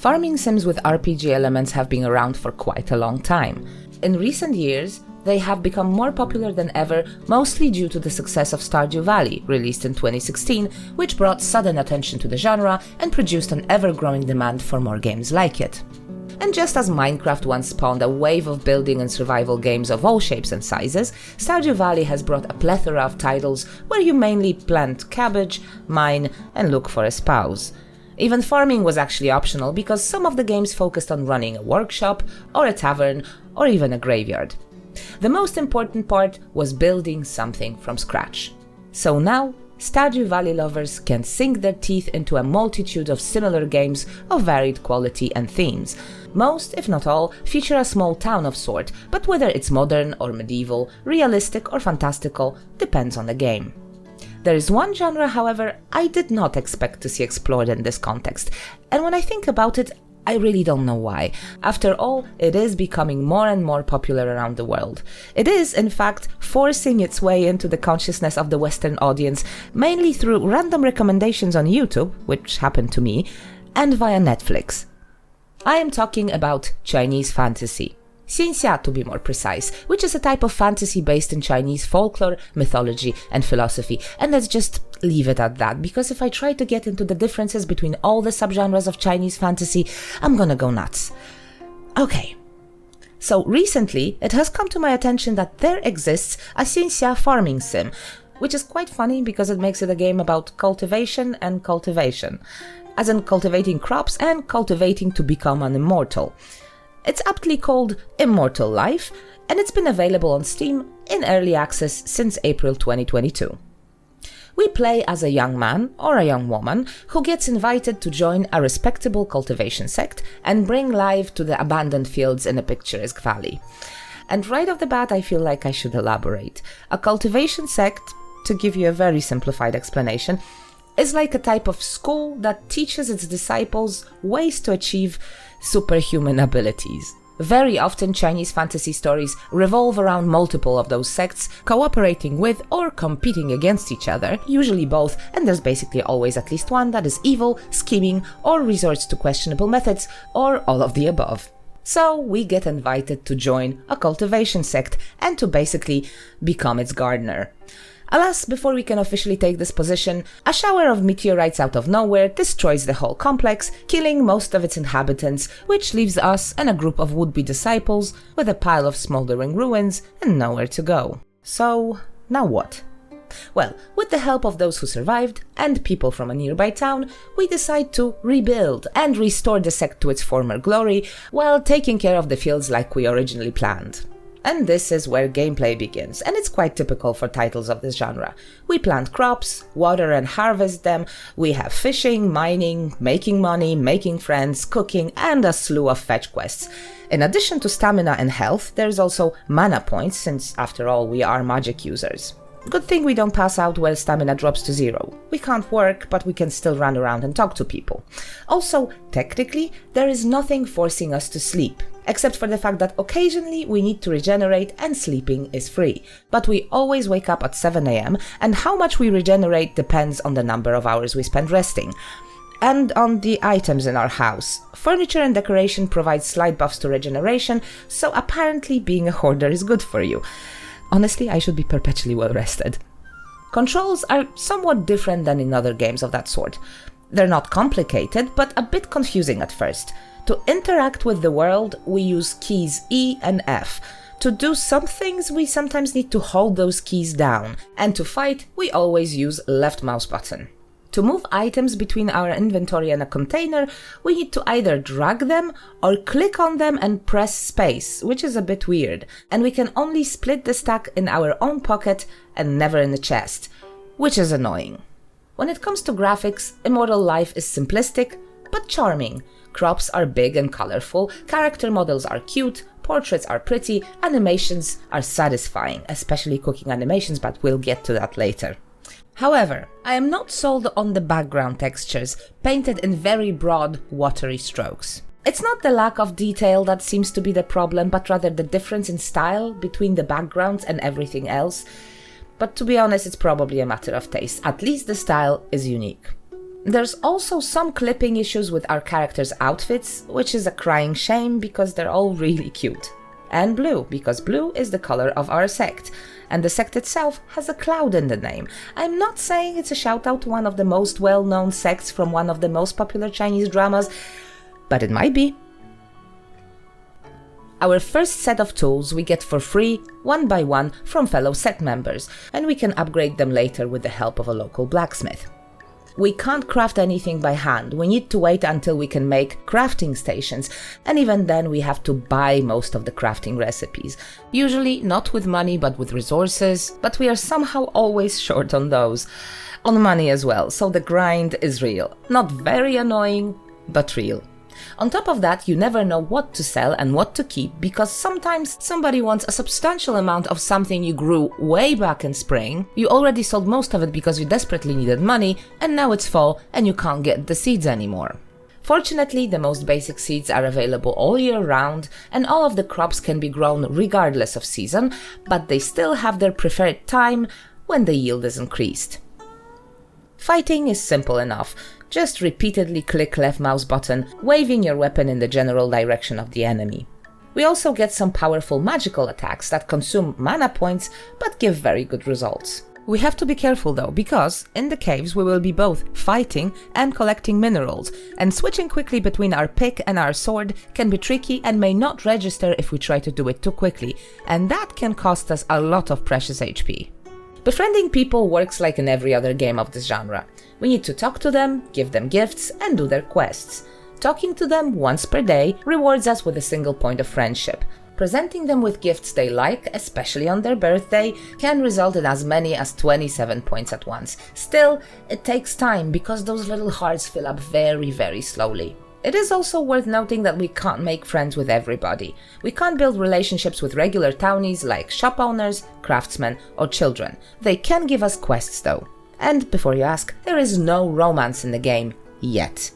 Farming sims with RPG elements have been around for quite a long time. In recent years, they have become more popular than ever, mostly due to the success of Stardew Valley, released in 2016, which brought sudden attention to the genre and produced an ever-growing demand for more games like it. And just as Minecraft once spawned a wave of building and survival games of all shapes and sizes, Stardew Valley has brought a plethora of titles where you mainly plant cabbage, mine, and look for a spouse. Even farming was actually optional because some of the games focused on running a workshop, or a tavern, or even a graveyard. The most important part was building something from scratch. So now, Stardew Valley lovers can sink their teeth into a multitude of similar games of varied quality and themes. Most, if not all, feature a small town of sort, but whether it's modern or medieval, realistic or fantastical, depends on the game. There is one genre, however, I did not expect to see explored in this context, and when I think about it, I really don't know why. After all, it is becoming more and more popular around the world. It is, in fact, forcing its way into the consciousness of the Western audience, mainly through random recommendations on YouTube, which happened to me, and via Netflix. I am talking about Chinese fantasy. Xianxia, to be more precise, which is a type of fantasy based in Chinese folklore, mythology, and philosophy. And let's just leave it at that, because if I try to get into the differences between all the subgenres of Chinese fantasy, I'm gonna go nuts. Okay. So recently, it has come to my attention that there exists a Xianxia farming sim, which is quite funny because it makes it a game about cultivation and cultivation, as in cultivating crops and cultivating to become an immortal. It's aptly called Immortal Life, and it's been available on Steam in early access since April 2022. We play as a young man or a young woman who gets invited to join a respectable cultivation sect and bring life to the abandoned fields in a picturesque valley. And right off the bat, I feel like I should elaborate. A cultivation sect, to give you a very simplified explanation, is like a type of school that teaches its disciples ways to achieve superhuman abilities. Very often Chinese fantasy stories revolve around multiple of those sects cooperating with or competing against each other, usually both, and there's basically always at least one that is evil, scheming, or resorts to questionable methods, or all of the above. So we get invited to join a cultivation sect and to basically become its gardener. Alas, before we can officially take this position, a shower of meteorites out of nowhere destroys the whole complex, killing most of its inhabitants, which leaves us and a group of would-be disciples with a pile of smoldering ruins and nowhere to go. So, now what? Well, with the help of those who survived, and people from a nearby town, we decide to rebuild and restore the sect to its former glory, while taking care of the fields like we originally planned. And this is where gameplay begins, and it's quite typical for titles of this genre. We plant crops, water and harvest them, we have fishing, mining, making money, making friends, cooking, and a slew of fetch quests. In addition to stamina and health, there's also mana points, since after all we are magic users. Good thing we don't pass out where stamina drops to 0. We can't work, but we can still run around and talk to people. Also, technically, there is nothing forcing us to sleep, except for the fact that occasionally we need to regenerate and sleeping is free. But we always wake up at 7 AM, and how much we regenerate depends on the number of hours we spend resting. And on the items in our house. Furniture and decoration provide slight buffs to regeneration, so apparently being a hoarder is good for you. Honestly, I should be perpetually well rested. Controls are somewhat different than in other games of that sort. They're not complicated, but a bit confusing at first. To interact with the world, we use keys E and F. To do some things, we sometimes need to hold those keys down, and to fight, we always use left mouse button. To move items between our inventory and a container, we need to either drag them or click on them and press space, which is a bit weird, and we can only split the stack in our own pocket and never in the chest, which is annoying. When it comes to graphics, Immortal Life is simplistic, but charming. Crops are big and colorful, character models are cute, portraits are pretty, animations are satisfying, especially cooking animations, but we'll get to that later. However, I am not sold on the background textures, painted in very broad, watery strokes. It's not the lack of detail that seems to be the problem, but rather the difference in style between the backgrounds and everything else. But to be honest, it's probably a matter of taste. At least the style is unique. There's also some clipping issues with our characters' outfits, which is a crying shame because they're all really cute. And blue, because blue is the color of our sect, and the sect itself has a cloud in the name. I'm not saying it's a shout out to one of the most well-known sects from one of the most popular Chinese dramas, but it might be. Our first set of tools we get for free, one by one, from fellow sect members, and we can upgrade them later with the help of a local blacksmith. We can't craft anything by hand, we need to wait until we can make crafting stations, and even then we have to buy most of the crafting recipes. Usually not with money but with resources, but we are somehow always short on those. On money as well, so the grind is real. Not very annoying, but real. On top of that, you never know what to sell and what to keep, because sometimes somebody wants a substantial amount of something you grew way back in spring. You already sold most of it because you desperately needed money, and now it's fall and you can't get the seeds anymore. Fortunately, the most basic seeds are available all year round, and all of the crops can be grown regardless of season, but they still have their preferred time when the yield is increased. Fighting is simple enough. Just repeatedly click left mouse button, waving your weapon in the general direction of the enemy. We also get some powerful magical attacks that consume mana points but give very good results. We have to be careful though, because in the caves we will be both fighting and collecting minerals, and switching quickly between our pick and our sword can be tricky and may not register if we try to do it too quickly, and that can cost us a lot of precious HP. Befriending people works like in every other game of this genre. We need to talk to them, give them gifts, and do their quests. Talking to them once per day rewards us with a single point of friendship. Presenting them with gifts they like, especially on their birthday, can result in as many as 27 points at once. Still, it takes time because those little hearts fill up very, very slowly. It is also worth noting that we can't make friends with everybody. We can't build relationships with regular townies like shop owners, craftsmen, or children. They can give us quests though. And before you ask, there is no romance in the game yet.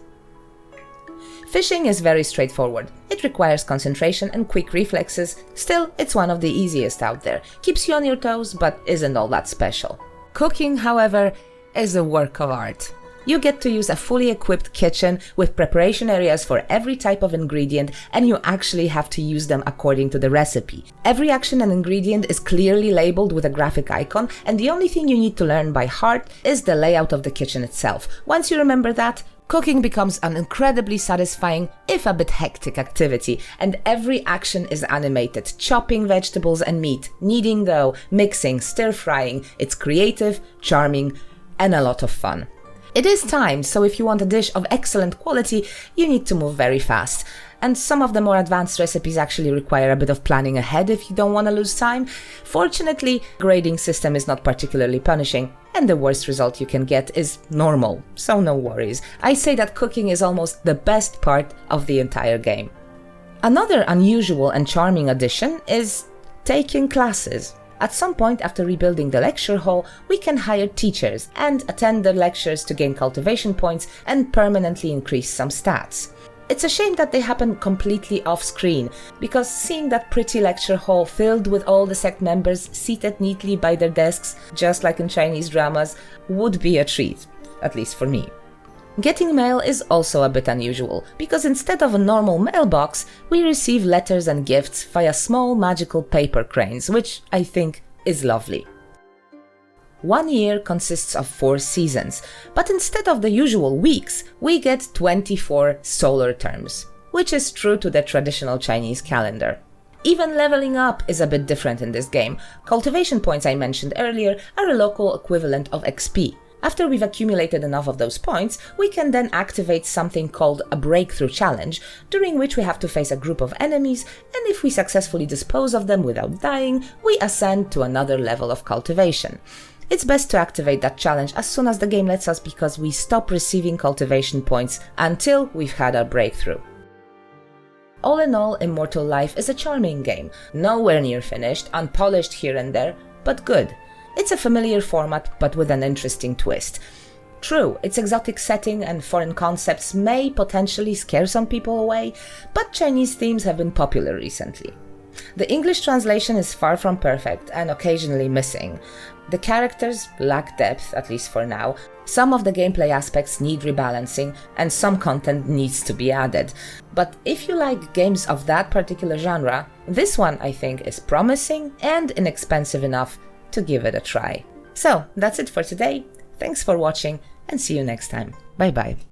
Fishing is very straightforward. It requires concentration and quick reflexes. Still, it's one of the easiest out there. Keeps you on your toes, but isn't all that special. Cooking, however, is a work of art. You get to use a fully equipped kitchen with preparation areas for every type of ingredient, and you actually have to use them according to the recipe. Every action and ingredient is clearly labeled with a graphic icon, and the only thing you need to learn by heart is the layout of the kitchen itself. Once you remember that, cooking becomes an incredibly satisfying, if a bit hectic activity, and every action is animated. Chopping vegetables and meat, kneading dough, mixing, stir-frying. It's creative, charming, and a lot of fun. It is timed, so if you want a dish of excellent quality, you need to move very fast. And some of the more advanced recipes actually require a bit of planning ahead if you don't want to lose time. Fortunately, grading system is not particularly punishing, and the worst result you can get is normal, so no worries. I say that cooking is almost the best part of the entire game. Another unusual and charming addition is taking classes. At some point after rebuilding the lecture hall, we can hire teachers and attend the lectures to gain cultivation points and permanently increase some stats. It's a shame that they happen completely off-screen, because seeing that pretty lecture hall filled with all the sect members seated neatly by their desks, just like in Chinese dramas, would be a treat, at least for me. Getting mail is also a bit unusual, because instead of a normal mailbox, we receive letters and gifts via small magical paper cranes, which I think is lovely. 1 year consists of 4 seasons, but instead of the usual weeks, we get 24 solar terms, which is true to the traditional Chinese calendar. Even leveling up is a bit different in this game. Cultivation points I mentioned earlier are a local equivalent of XP. After we've accumulated enough of those points, we can then activate something called a breakthrough challenge, during which we have to face a group of enemies, and if we successfully dispose of them without dying, we ascend to another level of cultivation. It's best to activate that challenge as soon as the game lets us, because we stop receiving cultivation points until we've had our breakthrough. All in all, Immortal Life is a charming game, nowhere near finished, unpolished here and there, but good. It's a familiar format, but with an interesting twist. True, its exotic setting and foreign concepts may potentially scare some people away, but Chinese themes have been popular recently. The English translation is far from perfect and occasionally missing, The characters lack depth, at least for now, some of the gameplay aspects need rebalancing, and some content needs to be added. But if you like games of that particular genre, this one I think is promising and inexpensive enough to give it a try. So that's it for today, thanks for watching and see you next time. Bye bye.